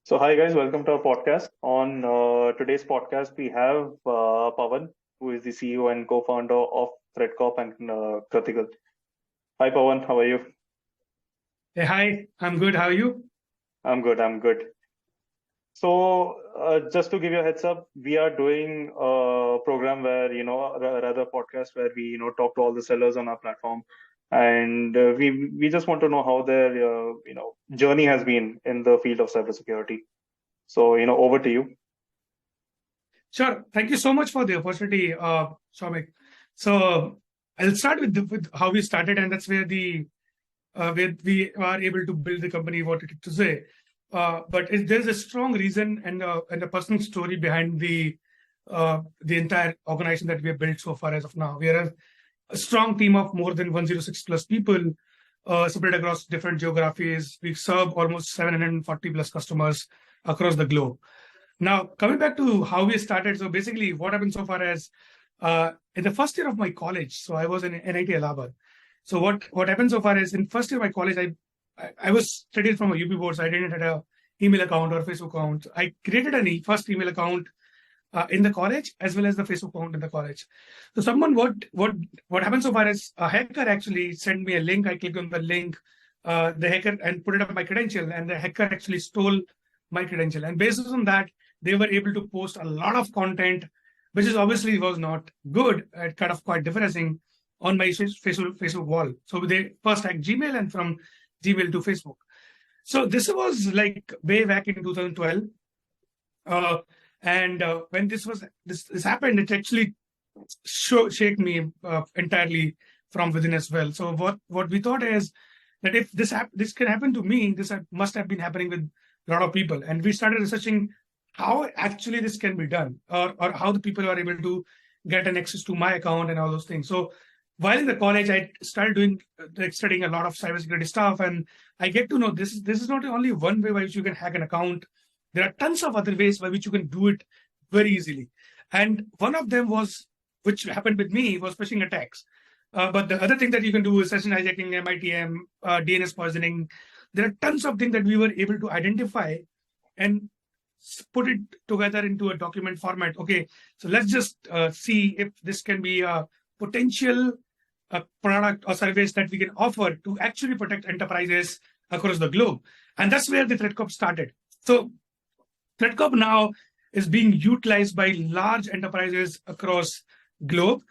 So, hi guys, welcome to our podcast. On today's podcast, we have Pavan, who is the CEO and co-founder of ThreatCorp, and Kritikal. Hi, Pavan, how are you? Hey, hi, I'm good. How are you? I'm good. I'm good. So, just to give you a heads up, we are doing a program where rather podcast where we talk to all the sellers on our platform, and we just want to know how their journey has been in the field of cybersecurity. So, over to you. Sure. Thank you so much for the opportunity, Shamik. So I'll start with how we started, and that's where we are able to build the company what it is today. There's a strong reason and a personal story behind the entire organization that we have built so far as of now. We are a strong team of more than 106 plus people spread across different geographies. We serve almost 740 plus customers across the globe. Now, coming back to how we started, so basically what happened so far as in the first year of my college, so I was in NIT Allahabad. So what happened so far is in first year of my college, I was studying from a UP board, so I didn't have a email account or Facebook account. I created a first email account in the college as well as the Facebook account in the college. So someone what happened so far is a hacker actually sent me a link. I clicked on the link, the hacker and put it up my credential, and the hacker actually stole my credential. And based on that, they were able to post a lot of content, which is obviously was not good, kind of quite depressing on my Facebook wall. So they first hacked Gmail and from Gmail to Facebook. So this was like way back in 2012. When this happened, it actually shake me entirely from within as well. So what we thought is that if this can happen to me, this must have been happening with a lot of people. And we started researching how actually this can be done, or how the people are able to get an access to my account and all those things. So while in the college, I started doing studying a lot of cybersecurity stuff, and I get to know this is not only one way by which you can hack an account. There are tons of other ways by which you can do it very easily. And one of them was, which happened with me, was phishing attacks. But the other thing that you can do is session hijacking, MITM, DNS poisoning. There are tons of things that we were able to identify and put it together into a document format. Okay, so let's just see if this can be a potential product or service that we can offer to actually protect enterprises across the globe. And that's where the ThreatCorp started. So ThreatCorp now is being utilized by large enterprises across globe.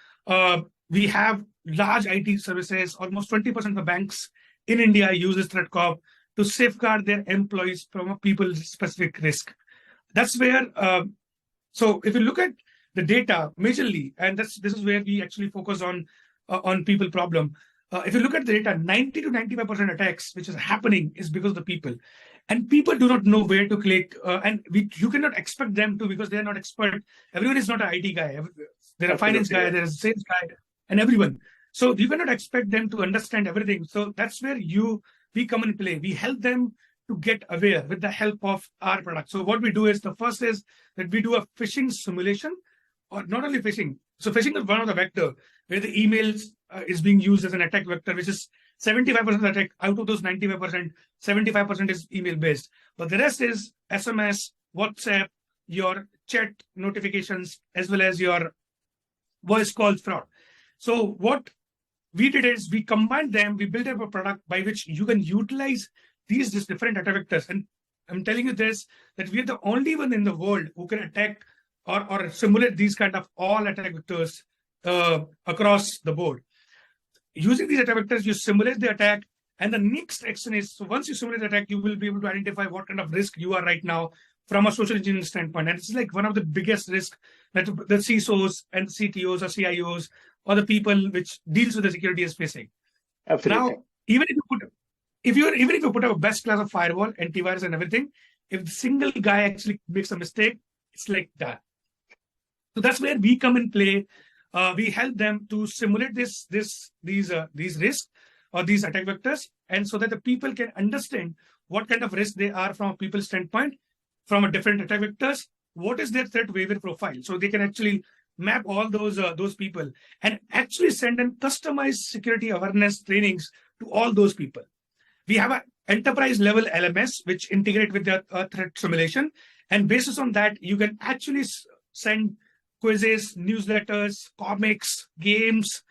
We have large IT services. Almost 20% of the banks in India uses ThreatCorp to safeguard their employees from a people-specific risk. That's where, so if you look at the data majorly, and this is where we actually focus on people problem. If you look at the data, 90 to 95% attacks which is happening is because of the people. And people do not know where to click, you cannot expect them to, because they are not expert. Everyone is not an IT guy. There are finance guy, there is a sales guy, and everyone. So you cannot expect them to understand everything. So that's where we come in play. We help them to get aware with the help of our product. So what we do is, the first is that we do a phishing simulation, or not only phishing. So phishing is one of the vector where the emails is being used as an attack vector, which is 75% of the attack. Out of those 95%, 75% is email based. But the rest is SMS, WhatsApp, your chat notifications, as well as your voice calls fraud. So what we did is we combined them, we built up a product by which you can utilize these different attack vectors. And I'm telling you this, that we are the only one in the world who can attack or simulate these kind of all attack vectors across the board. Using these attack vectors, you simulate the attack, and the next action is, so once you simulate the attack, you will be able to identify what kind of risk you are right now from a social engineering standpoint. And it's like one of the biggest risks that the CISOs and CTOs or CIOs or the people which deals with the security is facing. Absolutely. Now, even if you put up a best class of firewall, antivirus, and everything, if the single guy actually makes a mistake, it's like that. So that's where we come in play. We help them to simulate these risks or these attack vectors, and so that the people can understand what kind of risk they are from a people standpoint, from a different attack vectors. What is their threat waiver profile? So they can actually map all those people and actually send in customized security awareness trainings to all those people. We have a enterprise level LMS, which integrate with the threat simulation. And basis on that, you can actually send quizzes, newsletters, comics, games,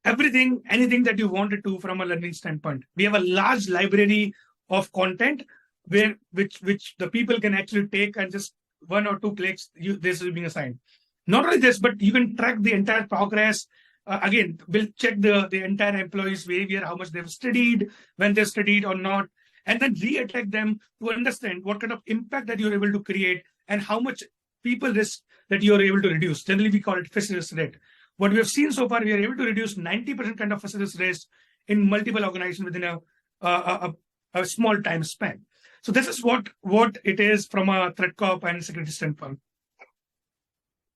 everything, anything that you wanted to from a learning standpoint. We have a large library of content which the people can actually take, and just 1 or 2 clicks, this is being assigned. Not only this, but you can track the entire progress. Again, we'll check the entire employee's behavior, how much they've studied, when they've studied or not, and then re-attack them to understand what kind of impact that you're able to create and how much people risk that you're able to reduce. Generally, we call it facilities rate. What we have seen so far, we are able to reduce 90% kind of facilities risk in multiple organizations within a small time span. So this is what it is from a threat cop and security standpoint.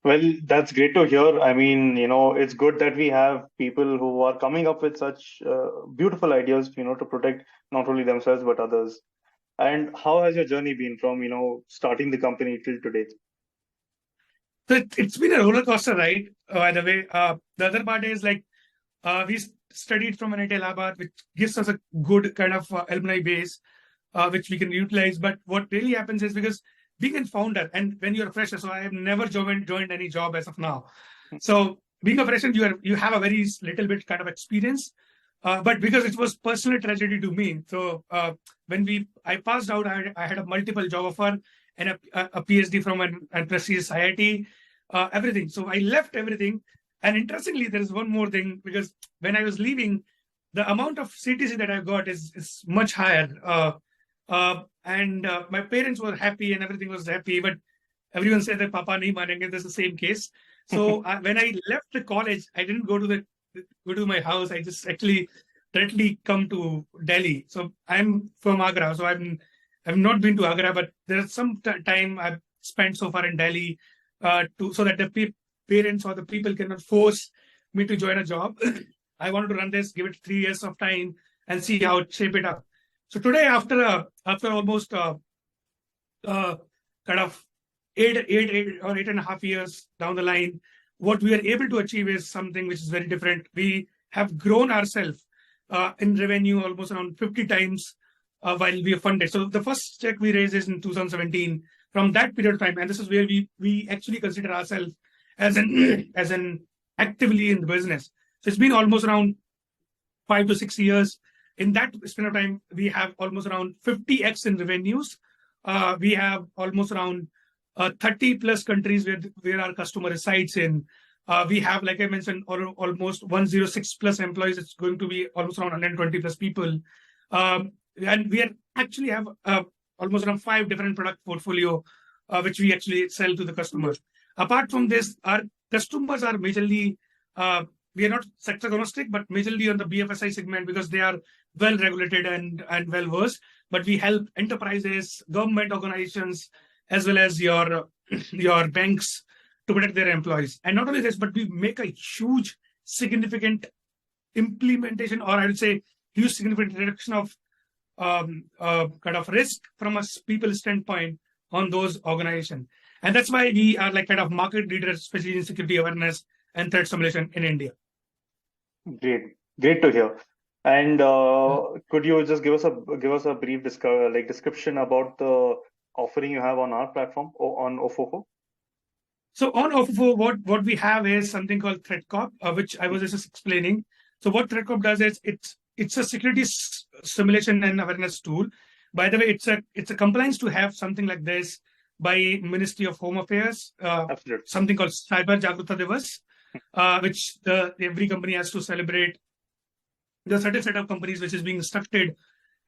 Well, that's great to hear. I mean, it's good that we have people who are coming up with such beautiful ideas, to protect not only themselves but others. And how has your journey been from, starting the company till today? So it's been a roller coaster ride, by the way. The other part is like we studied from NIT Allahabad, which gives us a good kind of alumni base, which we can utilize. But what really happens is, because being a founder, and when you're a fresher, so I have never joined any job as of now. So being a fresher, you have a very little bit kind of experience. But because it was personal tragedy to me, so when I passed out, I had a multiple job offer and a PhD from a prestigious IIT, everything. So I left everything. And interestingly, there is one more thing, because when I was leaving, the amount of CTC that I got is much higher. And my parents were happy and everything was happy, but everyone said that Papa nahi manenge. This is the same case. So when I left the college, I didn't go to my house. I just actually directly come to Delhi. So I'm from Agra. So I've not been to Agra, but there's some time I've spent so far in Delhi so that the parents or the people cannot force me to join a job. I wanted to run this, give it 3 years of time, and see how it shape it up. So today, after almost kind of 8.5 years down the line, what we are able to achieve is something which is very different. We have grown ourselves in revenue almost around 50 times while we are funded. So the first check we raised is in 2017. From that period of time, and this is where we actually consider ourselves as an actively in the business. So it's been almost around 5 to 6 years. In that span of time, we have almost around 50x in revenues. We have almost around 30 plus countries where our customer resides in. We have, like I mentioned, almost 106 plus employees. It's going to be almost around 120 plus people. And we actually have almost around 5 different product portfolio, which we actually sell to the customers. Apart from this, our customers are majorly, we are not sector agnostic, but majorly on the BFSI segment, because they are well regulated and well versed. But we help enterprises, government organizations, as well as your banks to protect their employees. And not only this, but we make a huge, significant implementation, or I would say huge, significant reduction of kind of risk from a people standpoint on those organizations. And that's why we are like kind of market leaders, especially in security awareness and threat simulation in India. Great to hear. And could you just give us a brief description about the offering you have on our platform or on Ofofo? So on Ofofo, what we have is something called Threat Cop, which I was just explaining. So what Threat Cop does is it's a security simulation and awareness tool. By the way, it's a compliance to have something like this by Ministry of Home Affairs, something called Cyber Jagruta Divas, which every company has to celebrate. There are certain set of companies which is being instructed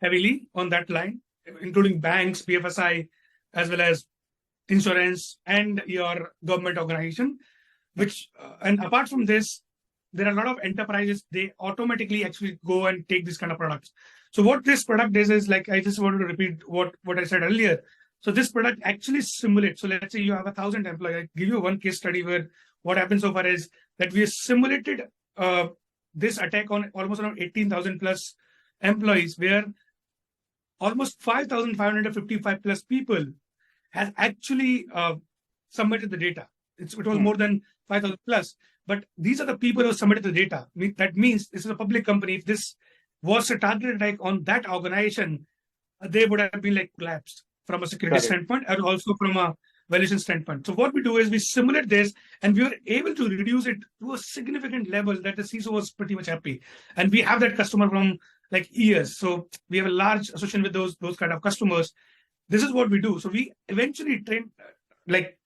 heavily on that line, including banks, BFSI, as well as insurance and your government organization. And apart from this, there are a lot of enterprises, they automatically actually go and take this kind of products. So what this product is like, I just wanted to repeat what I said earlier. So this product actually simulates. So let's say you have 1,000 employees. I give you one case study where what happened so far is that we simulated this attack on almost around 18,000 plus employees, where almost 5,555 plus people has actually submitted the data. It was more than 5,000 plus. But these are the people who submitted the data. That means this is a public company. If this was a targeted attack on that organization, they would have been like collapsed from a security Correct. standpoint and also from a valuation standpoint. So what we do is we simulate this, and we were able to reduce it to a significant level that the CISO was pretty much happy. And we have that customer from like years. So we have a large association with those kind of customers. This is what we do. So we eventually train, like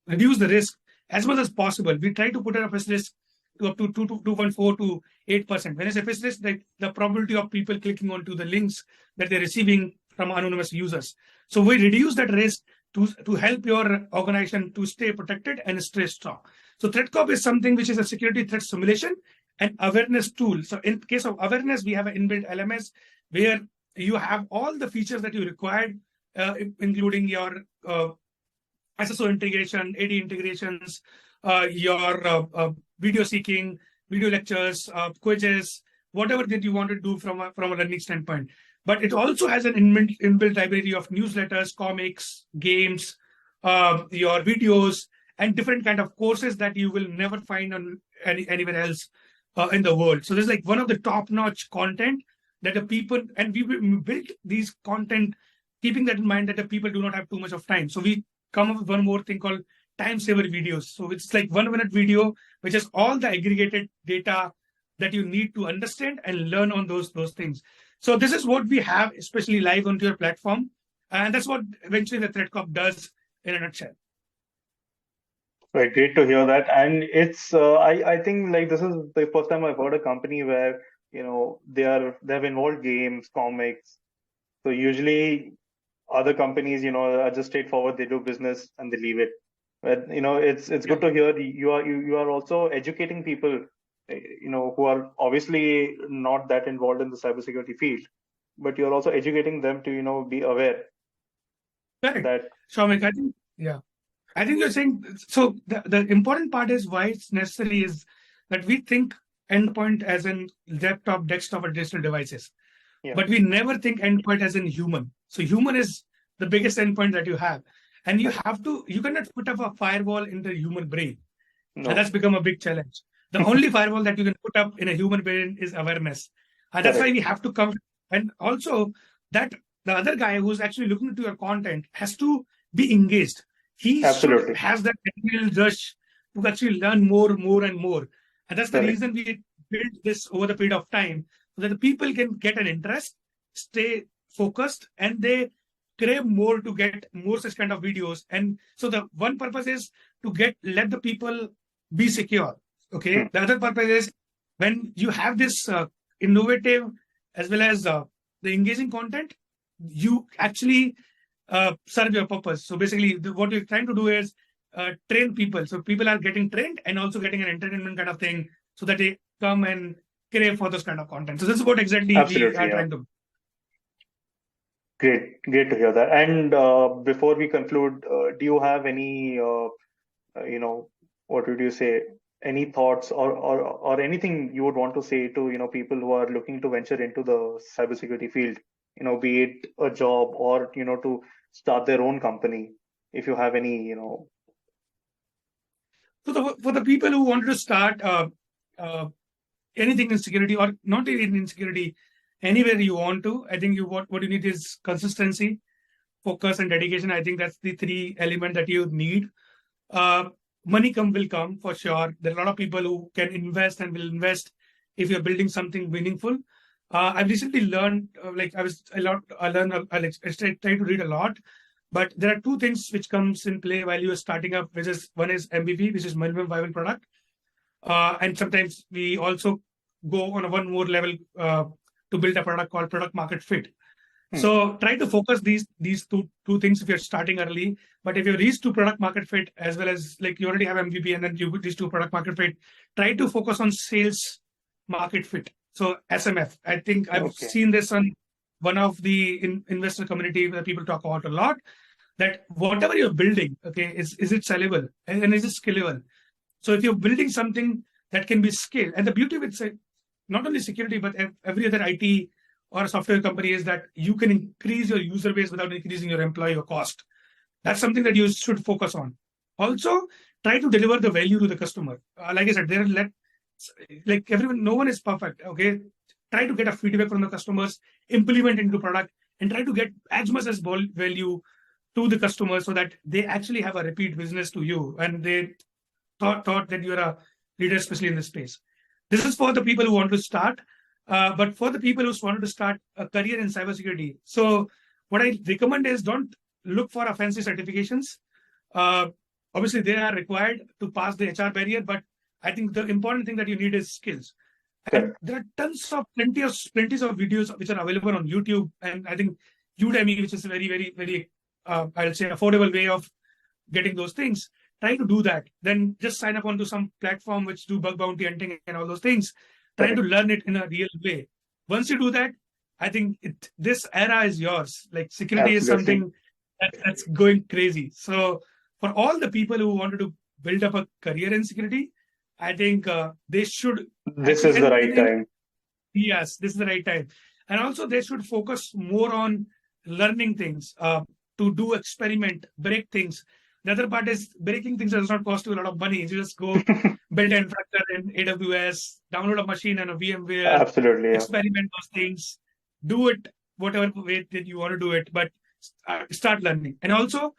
reduce the risk as much as possible. We try to put a face risk to up to 2.4 to 8%. When I say face risk, like the probability of people clicking onto the links that they're receiving from anonymous users. So we reduce that risk to help your organization to stay protected and stay strong. So ThreatCop is something which is a security threat simulation and awareness tool. So in case of awareness, we have an inbuilt LMS where you have all the features that you required, including your SSO integration, AD integrations, your video seeking, video lectures, quizzes, whatever that you want to do from a learning standpoint. But it also has an inbuilt library of newsletters, comics, games, your videos, and different kind of courses that you will never find on anywhere else in the world. So there's like one of the top-notch content that the people, and we built these content keeping that in mind that the people do not have too much of time. So we come up with one more thing called time saver videos. So it's like 1 minute video, which is all the aggregated data that you need to understand and learn on those things. So this is what we have, especially live onto your platform. And that's what eventually the ThreatCop does in a nutshell. Right, great to hear that. And it's I think like this is the first time I've heard a company where, they've involved games, comics. So usually other companies, are just straightforward, they do business and they leave it. But it's good to hear you are also educating people, who are obviously not that involved in the cybersecurity field, but you're also educating them to, be aware Correct. that. Shamik, I think you're saying, so the important part is why it's necessary is that we think endpoint as in laptop, desktop, or digital devices. Yeah. But we never think endpoint as in human. So human is the biggest endpoint that you have. And you cannot put up a firewall in the human brain. No. And that's become a big challenge. The only firewall that you can put up in a human brain is awareness. And that's why we have to come. And also that the other guy who's actually looking into your content has to be engaged. He Absolutely has that adrenaline rush to actually learn more and more. And that's the reason we built this over the period of time, so that the people can get an interest, stay focused, and they crave more to get more such kind of videos. And so the one purpose is to let the people be secure. Okay. The other purpose is when you have this innovative as well as the engaging content, you actually serve your purpose. So basically, what you're trying to do is train people. So people are getting trained and also getting an entertainment kind of thing, so that they come and crave for this kind of content. So this is what exactly we are trying to do. Great to hear that. And before we conclude, do you have any, what would you say, any thoughts or anything you would want to say to, people who are looking to venture into the cybersecurity field, be it a job or, to start their own company, if you have any, For the people who want to start anything in security, or not even in security, anywhere you want to, I think what you need is consistency, focus, and dedication. I think that's the 3 elements that you need. Money will come for sure. There are a lot of people who can invest and will invest if you're building something meaningful. I've recently learned, I try to read a lot, but there are 2 things which comes in play while you are starting up, which is one is MVP, which is minimum viable product. And sometimes we also go on one more level to build a product called product market fit. So try to focus these two things if you're starting early. But if you reach to product market fit, as well as like you already have MVP and then you reach to product market fit, try to focus on sales market fit. So SMF, I think I've seen this on one of the investor community where people talk about a lot, that whatever you're building, is it sellable and is it scalable? So if you're building something that can be scaled, and the beauty with not only security, but every other IT or software company is that you can increase your user base without increasing your employee cost. That's something that you should focus on. Also, try to deliver the value to the customer. Like I said, no one is perfect. Okay, try to get a feedback from the customers, implement into product, and try to get as much as value to the customer so that they actually have a repeat business to you and they thought that you're a leader, especially in this space. This is for the people who want to start, but for the people who wanted to start a career in cybersecurity. So what I recommend is don't look for a fancy certifications. Uh, Obviously, they are required to pass the HR barrier, but I think the important thing that you need is skills. And Correct. there are plenty of videos which are available on YouTube, and I think Udemy, which is a very I'll say affordable way of getting those things. Try to do that. Then just sign up onto some platform which do bug bounty hunting and all those things. Trying to Correct. learn it in a real way. Once you do that, I think this era is yours. Like security is Absolutely. something that's going crazy. So for all the people who wanted to build up a career in security, I think they should This actually, is the and right time. yes, this is the right time. And also they should focus more on learning things, to do experiment, break things. The other part is breaking things does not cost you a lot of money. You just go build an infrastructure in AWS, download a machine and a VMware, Absolutely, yeah. experiment those things, do it whatever way that you want to do it, but start learning. And also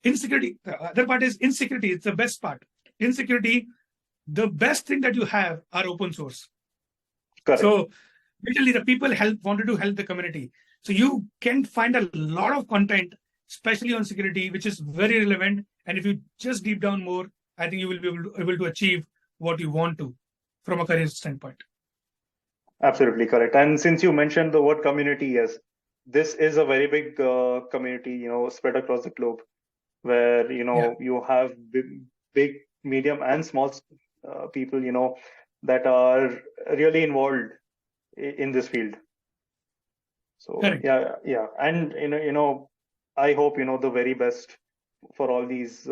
in security, the other part is in security, it's the best part. In security, the best thing that you have are open source. Correct. So literally the people wanted to help the community. So you can find a lot of content, especially on security, which is very relevant. And if you just deep down more, I think you will be able to achieve what you want to from a career standpoint. Absolutely correct. And since you mentioned the word community, yes, this is a very big community, spread across the globe, where you have big, medium, and small people, that are really involved in this field. So Correct. yeah, and I hope the very best for all these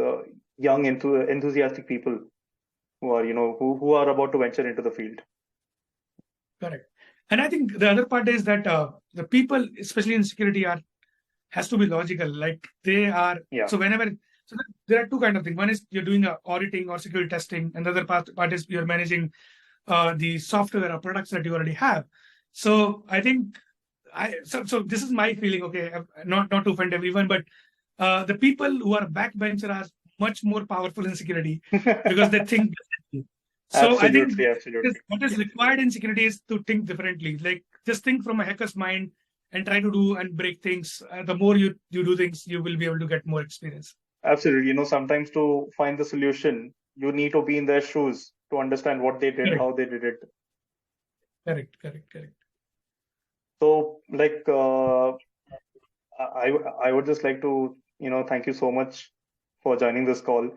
young enthusiastic people who are who are about to venture into the field. Correct. And I think the other part is that the people, especially in security, has to be logical. Like they are. Yeah. So there are two kind of things. One is you're doing auditing or security testing, and the other part is you're managing the software or products that you already have. So I think so this is my feeling. Okay, not to offend everyone, but the people who are backbencher are much more powerful in security because they think differently. So I think absolutely. what is required in security is to think differently. Like just think from a hacker's mind and try to do and break things. The more you do things, you will be able to get more experience. Absolutely. Sometimes to find the solution, you need to be in their shoes to understand what they did, Correct. how they did it. Correct. So, like, I would just like to, thank you so much for joining this call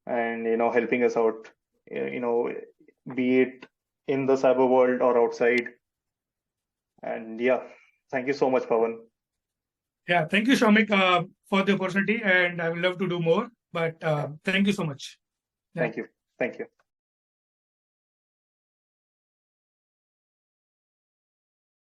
and, helping us out, be it in the cyber world or outside. And yeah, thank you so much, Pavan. Yeah, thank you, Shamik, for the opportunity, and I would love to do more. But thank you so much. Thank you.